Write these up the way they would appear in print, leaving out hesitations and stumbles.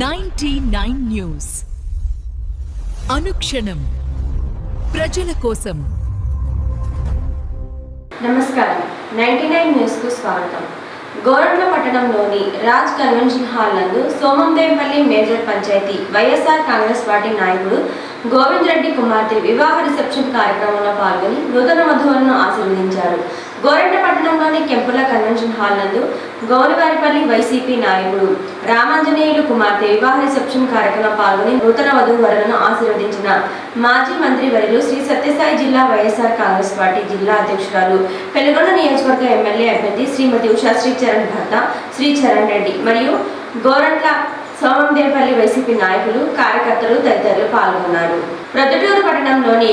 99 news అనుక్షణం ప్రజల కోసం. నమస్కారం. 99 న్యూస్ కు స్వాగతం. గోరంట్ల పట్టణంలోని రాజ్ కన్వెన్షన్ హాల్ నందు సోమందేపల్లి మేజర్ పంచాయతీ వైఎస్ఆర్ కాంగ్రెస్ పార్టీ నాయకుడు గోవింద్ రెడ్డి కుమార్తె వివాహ రిసెప్షన్ కార్యక్రమంలో పాల్గొని నూతన వధువులను ఆశీర్వదించారు. గోరంట్ల పట్టణంలోని కెంపుల కన్వెన్షన్ హాల్ నందు గౌరివారిపల్లి వైసీపీ నాయకుడు రామాంజనేయులు కుమార్తె వివాహ రిసెప్షన్ కార్యక్రమంలో పాల్గొని నూతన వధువరులను ఆశీర్వదించిన మాజీ మంత్రి వర్యులు శ్రీ సత్యసాయి జిల్లా వైఎస్ఆర్ కాంగ్రెస్ పార్టీ జిల్లా అధ్యక్షురాలు పెనుగొండ నియోజకవర్గ ఎమ్మెల్యే అభ్యర్థి శ్రీమతి ఉషా శ్రీచరణ్ భర్త శ్రీ చరణ్ రెడ్డి మరియు గోరంట్ల సోమందేపల్లి వైసీపీ నాయకులు కార్యకర్తలు తదితరులు పాల్గొన్నారు. ప్రొద్దుటూరు పట్టణంలోని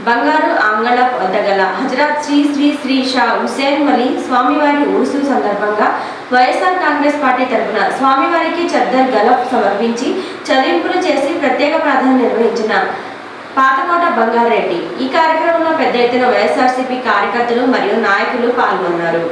బంగారు ఆంగళ వద్ద గల హజరత్ శ్రీ శ్రీ శ్రీ షా హుసేన్ వలి స్వామివారి ఉరుసు సందర్భంగా వైఎస్ఆర్ కాంగ్రెస్ పార్టీ తరఫున స్వామివారికి చద్దర్ గలప్ సమర్పించి చదివింపులు చేసి ప్రత్యేక ప్రార్థన నిర్వహించిన పాతకోట బంగారెడ్డి. ఈ కార్యక్రమంలో పెద్ద ఎత్తున వైఎస్ఆర్సీపీ కార్యకర్తలు మరియు నాయకులు పాల్గొన్నారు.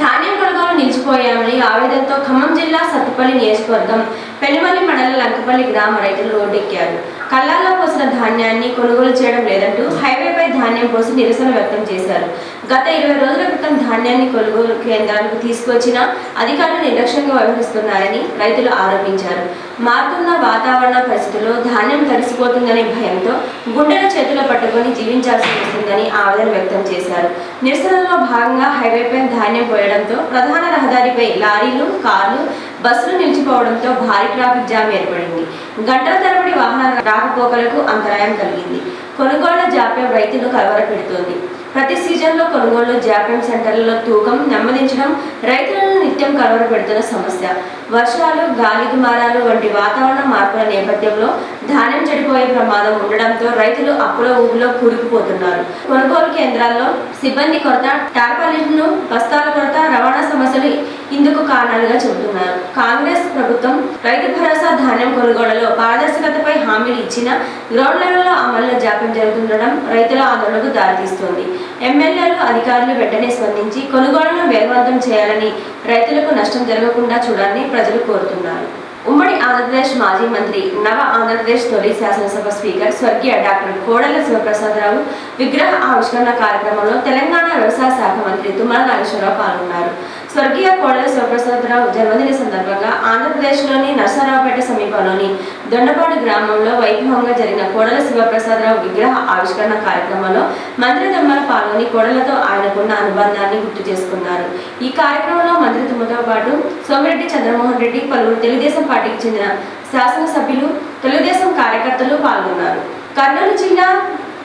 ధాన్యం కొనుగోలు నిలిచిపోయామని ఆవేదనతో ఖమ్మం జిల్లా సత్తుపల్లి నియోజకవర్గం పెనుమల్లి మండల లంకపల్లి గ్రామ రైతులు రోడ్డెక్కారు. కళ్ళాల్లో పోసిన ధాన్యాన్ని కొనుగోలు చేయడం లేదంటూ హైవేపై ధాన్యం పోసి నిరసన వ్యక్తం చేశారు. గత 20 రోజుల క్రితం ధాన్యాన్ని కొనుగోలు కేంద్రాలకు తీసుకొచ్చినా అధికారులు నిర్లక్ష్యంగా వ్యవహరిస్తున్నారని రైతులు ఆరోపించారు. మారుతున్న వాతావరణ పరిస్థితుల్లో ధాన్యం తడిసిపోతుందనే భయంతో గుండెల చేతులు పట్టుకొని జీవించాల్సి వస్తుందని ఆవేదన వ్యక్తం చేశారు. నిరసనలో భాగంగా హైవేపై ధాన్యం పోయడంతో ప్రధాన రహదారిపై లారీలు, కార్లు, బస్సులు నిలిచిపోవడంతో భారీ ట్రాఫిక్ జామ్ ఏర్పడింది. గంటల తరబడి వాహనాల రాకపోకలకు అంతరాయం కలిగింది. కొనుగోళ్ల జాప్యం రైతులు కలవరపెడుతోంది. ప్రతి సీజన్లో కొనుగోలు జాప్యం సెంటర్లలో తూకం నెమ్మదించడం రైతులను నిత్యం కలవరపెడుతున్న సమస్య. వర్షాలు, గాలి దుమారాలు వంటి వాతావరణ మార్పుల నేపథ్యంలో ధాన్యం చెడిపోయే ప్రమాదం ఉండడంతో రైతులు అప్పుల ఊబిలో కూరుకుపోతున్నారు. కొనుగోలు కేంద్రాల్లో సిబ్బంది కొరత, టార్పాలిన్లు, బస్తాల కొరత, రవాణా సమస్యలు ఇందుకు కారణాలుగా చెబుతున్నారు. కాంగ్రెస్ ప్రభుత్వం రైతు భరోసా ధాన్యం కొనుగోళ్లలో పారదర్శకతపై హామీలు ఇచ్చినా గ్రౌండ్ లెవెల్లో అమల్లో జాప్యం జరుగుతుండడం రైతుల ఆందోళనకు దారితీస్తోంది. ఎమ్మెల్యేలు, అధికారులు వెంటనే స్పందించి కొనుగోళ్లను వేగవంతం చేయాలని, రైతులకు నష్టం జరగకుండా చూడాలని ప్రజలు కోరుతున్నారు. ఉమ్మడి ఆంధ్రప్రదేశ్ మాజీ మంత్రి, నవ ఆంధ్రప్రదేశ్ తొలి శాసనసభ స్పీకర్ స్వర్గీయ డాక్టర్ కోడెల శివప్రసాదరావు విగ్రహ ఆవిష్కరణ కార్యక్రమంలో తెలంగాణ వ్యవసాయ శాఖ మంత్రి తుమ్మల నాగేశ్వరరావు పాల్గొన్నారు. స్వర్గీయ కోడెల శివప్రసాదరావు జన్మదిన సందర్భంగా ఆంధ్రప్రదేశ్లోని నర్సరావుపేట సమీపంలోని దొండపాడు గ్రామంలో వైభవంగా జరిగిన కోడెల శివప్రసాదరావు విగ్రహ ఆవిష్కరణ కార్యక్రమంలో మంత్రి తుమ్మల పాల్గొని కోడెలతో ఆయనకున్న అనుబంధాన్ని గుర్తు చేసుకున్నారు. ఈ కార్యక్రమంలో మంత్రి తుమ్మతో పాటు సోమిరెడ్డి చంద్రమోహన్ రెడ్డి, పలువురు తెలుగుదేశం పార్టీకి చెందిన శాసనసభ్యులు, తెలుగుదేశం కార్యకర్తలు పాల్గొన్నారు. కర్నూలు జిల్లా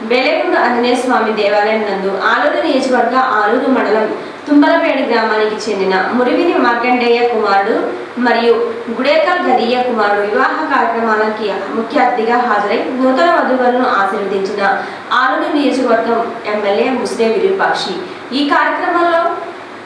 బేలేగుండ ఆంజనేయ స్వామి దేవాలయం నందు ఆలూరు నియోజకవర్గ ఆలూరు మండలం తుంబలపేడి గ్రామానికి చెందిన మురివిని మార్కండేయ కుమారుడు మరియు గుడేకల్ గదీయ కుమారుడు వివాహ కార్యక్రమానికి ముఖ్య అతిథిగా హాజరై నూతన వధువులను ఆశీర్వదించిన ఆలూరు నియోజకవర్గం ఎమ్మెల్యే ముస్నే విరూపాక్షి. ఈ కార్యక్రమంలో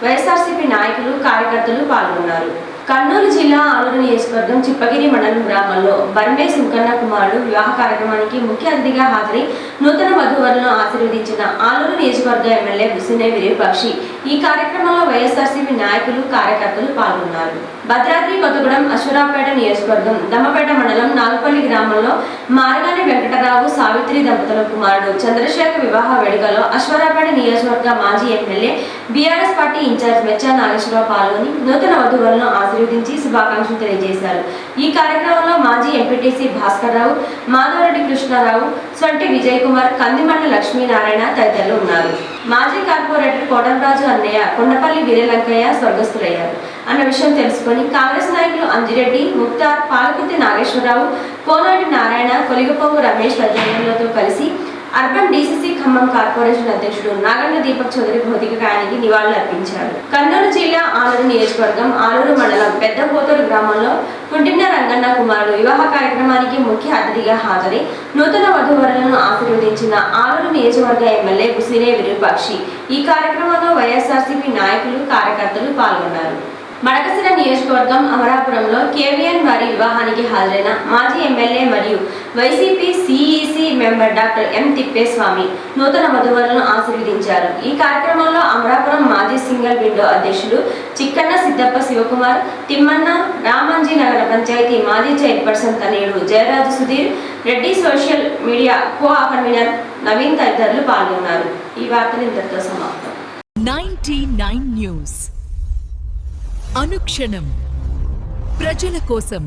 వైఎస్ఆర్సీపీ నాయకులు, కార్యకర్తలు పాల్గొన్నారు. కర్నూలు జిల్లా ఆలూరు నియోజకవర్గం చిప్పగిరి మండలం గ్రామంలో బర్మే సుంకన్న కుమారుడు వివాహ కార్యక్రమానికి ముఖ్య అతిథిగా హాజరై నూతన వధువులను ఆశీర్వదించిన ఆలూరు నియోజకవర్గ ఎమ్మెల్యే ముస్నే విరూపాక్షి. ఈ కార్యక్రమంలో వైఎస్ఆర్సీపీ నాయకులు, కార్యకర్తలు పాల్గొన్నారు. భద్రాద్రి కొత్తగూడెం అశ్వరావుపేట నియోజకవర్గం దమ్మపేట మండలం నాగుపల్లి గ్రామంలో మారగాని వెంకటరావు, సావిత్రి దంపతుల కుమారుడు చంద్రశేఖర్ వివాహ వేడుకలో అశ్వరావుపేట నియోజకవర్గ మాజీ MLA BRS party in charge Mecha Nageswararao పాల్గొని నూతన వధువులను ఆశీర్వదించి శుభాకాంక్షలు తెలియజేశారు. ఈ కార్యక్రమంలో మాజీ ఎంపీటీసీ భాస్కర్ రావు, మాధవరెడ్డి కృష్ణారావు, సొంటి విజయ్ కుమార్, కందిమండ లక్ష్మీనారాయణ తదితరులు ఉన్నారు. మాజీ కార్పొరేటర్ కోటంరాజు అన్నయ్య కొండపల్లి వీరలంకయ్య స్వర్గస్థులయ్యారు అన్న విషయం తెలుసుకొని కాంగ్రెస్ నాయకులు అంజిరెడ్డి, ముక్తార్, పాలకుర్తి నాగేశ్వరరావు, కోనాటి నారాయణ, కొలిగపోగు రమేష్ తదితరులతో కలిసి అర్బన్ డీసీసీ ఖమ్మం కార్పొరేషన్ అధ్యక్షుడు నాగండ్ల దీపక్ చౌదరి భౌతిక కాయానికి నివాళులు అర్పించారు. కర్నూలు జిల్లా ఆలూరు నియోజకవర్గం ఆలూరు మండలం పెద్దపోతూరు గ్రామంలో కుంటిన్న రంగన్న కుమారుడు వివాహ కార్యక్రమానికి ముఖ్య అతిథిగా హాజరై నూతన వధువరులను ఆశీర్వదించిన ఆలూరు నియోజకవర్గ ఎమ్మెల్యే ముస్నే విరూపాక్షి. ఈ కార్యక్రమంలో వైఎస్ఆర్సీపీ నాయకులు, కార్యకర్తలు పాల్గొన్నారు. మడకశిర నియోజకవర్గం అమరాపురంలో కేవీఎన్ వారి వివాహానికి హాజరైన మాజీ ఎమ్మెల్యే మరియు YCP CEC member doctor M Thippeswamy నూతన వధువరులను ఆశీర్వదించారు. ఈ కార్యక్రమంలో అమరాపురం మాజీ సింగిల్ విండో అధ్యక్షులు చిక్కన్న సిద్దప్ప శివకుమార్, తిమ్మన్న, రామాంజీ నగర పంచాయతీ మాజీ చైర్పర్సన్ తనయుడు Jayaraju Sudheer Reddy, social media co convener Naveen తదితరులు పాల్గొన్నారు. ఈ వార్తలు ఇంతటితో సమాప్తం. 99 న్యూస్ అనుక్షణం ప్రజల కోసం.